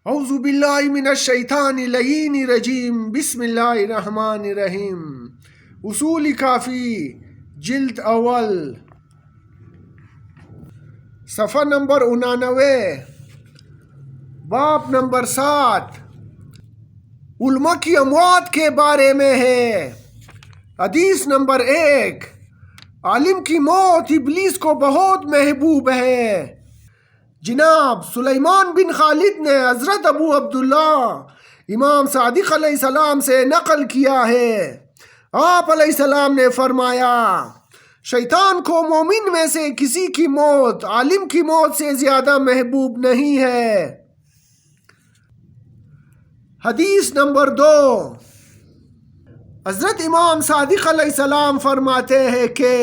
اعوذ باللہ من الشیطان اللعین الرجیم بسم اللہ الرحمن الرحیم۔ اصول کافی جلد اول صفحہ نمبر 99 باب نمبر 7 علماء کی اموات کے بارے میں ہے۔ حدیث نمبر 1 عالم کی موت ابلیس کو بہت محبوب ہے۔ جناب سلیمان بن خالد نے حضرت ابو عبداللہ امام صادق علیہ السلام سے نقل کیا ہے، آپ علیہ السلام نے فرمایا شیطان کو مومن میں سے کسی کی موت عالم کی موت سے زیادہ محبوب نہیں ہے۔ حدیث نمبر 2 حضرت امام صادق علیہ السلام فرماتے ہیں کہ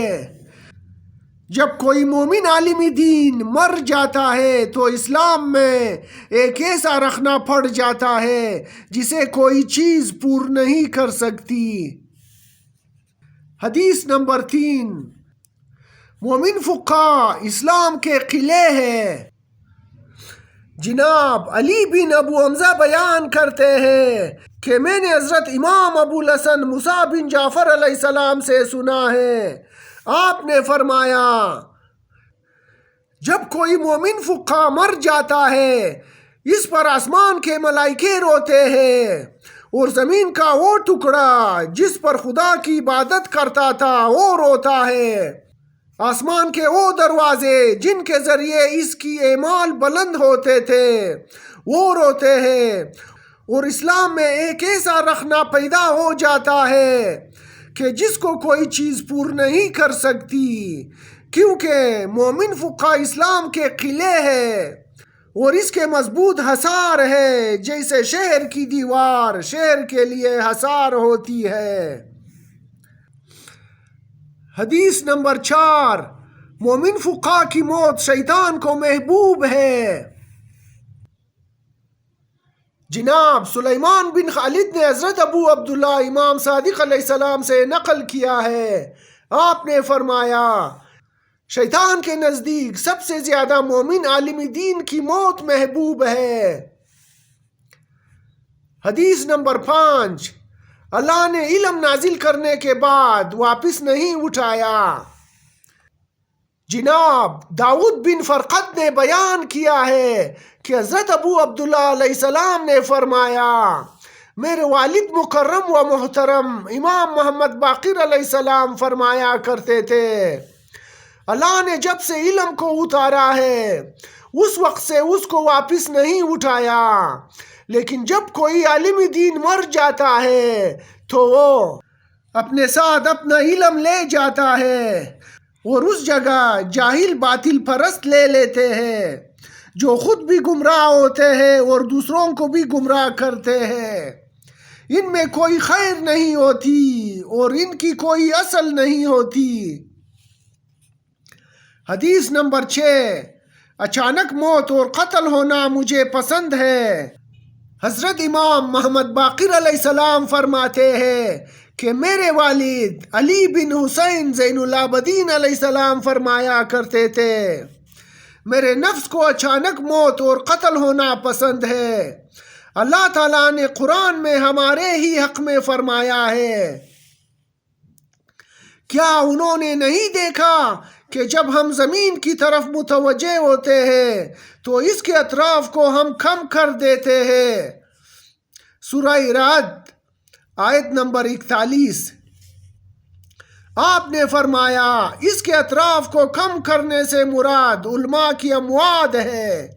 جب کوئی مومن عالم دین مر جاتا ہے تو اسلام میں ایک ایسا رکھنا پڑ جاتا ہے جسے کوئی چیز پور نہیں کر سکتی۔ حدیث نمبر 3 مومن فقہ اسلام کے قلعے ہیں۔ جناب علی بن ابو حمزہ بیان کرتے ہیں کہ میں نے حضرت امام ابو الحسن موسیٰ بن جعفر علیہ السلام سے سنا ہے، آپ نے فرمایا جب کوئی مومن فقہ مر جاتا ہے اس پر آسمان کے ملائکے روتے ہیں اور زمین کا وہ ٹکڑا جس پر خدا کی عبادت کرتا تھا وہ روتا ہے، آسمان کے وہ دروازے جن کے ذریعے اس کی اعمال بلند ہوتے تھے وہ روتے ہیں، اور اسلام میں ایک ایسا رکھنا پیدا ہو جاتا ہے کہ جس کو کوئی چیز پور نہیں کر سکتی، کیونکہ مومن فقہ اسلام کے قلعے ہے اور اس کے مضبوط حصار ہے جیسے شہر کی دیوار شہر کے لیے حصار ہوتی ہے۔ حدیث نمبر 4 مومن فقہ کی موت شیطان کو محبوب ہے۔ جناب سلیمان بن خالد نے حضرت ابو عبداللہ امام صادق علیہ السلام سے نقل کیا ہے، آپ نے فرمایا شیطان کے نزدیک سب سے زیادہ مومن عالم دین کی موت محبوب ہے۔ حدیث نمبر 5 اللہ نے علم نازل کرنے کے بعد واپس نہیں اٹھایا۔ جناب داؤد بن فرقد نے بیان کیا ہے کہ حضرت ابو عبداللہ علیہ السلام نے فرمایا میرے والد مکرم و محترم امام محمد باقر علیہ السلام فرمایا کرتے تھے اللہ نے جب سے علم کو اتارا ہے اس وقت سے اس کو واپس نہیں اٹھایا، لیکن جب کوئی عالم دین مر جاتا ہے تو وہ اپنے ساتھ اپنا علم لے جاتا ہے اور اس جگہ جاہل باطل پرست لے لیتے ہیں جو خود بھی گمراہ ہوتے ہیں اور دوسروں کو بھی گمراہ کرتے ہیں، ان میں کوئی خیر نہیں ہوتی اور ان کی کوئی اصل نہیں ہوتی۔ حدیث نمبر 6 اچانک موت اور قتل ہونا مجھے پسند ہے۔ حضرت امام محمد باقر علیہ السلام فرماتے ہیں کہ میرے والد علی بن حسین زین العابدین علیہ السلام فرمایا کرتے تھے میرے نفس کو اچانک موت اور قتل ہونا پسند ہے۔ اللہ تعالیٰ نے قرآن میں ہمارے ہی حق میں فرمایا ہے کیا انہوں نے نہیں دیکھا کہ جب ہم زمین کی طرف متوجہ ہوتے ہیں تو اس کے اطراف کو ہم کم کر دیتے ہیں۔ سورہ رعد آیت نمبر 41۔ آپ نے فرمایا اس کے اطراف کو کم کرنے سے مراد علماء کی اموات ہے۔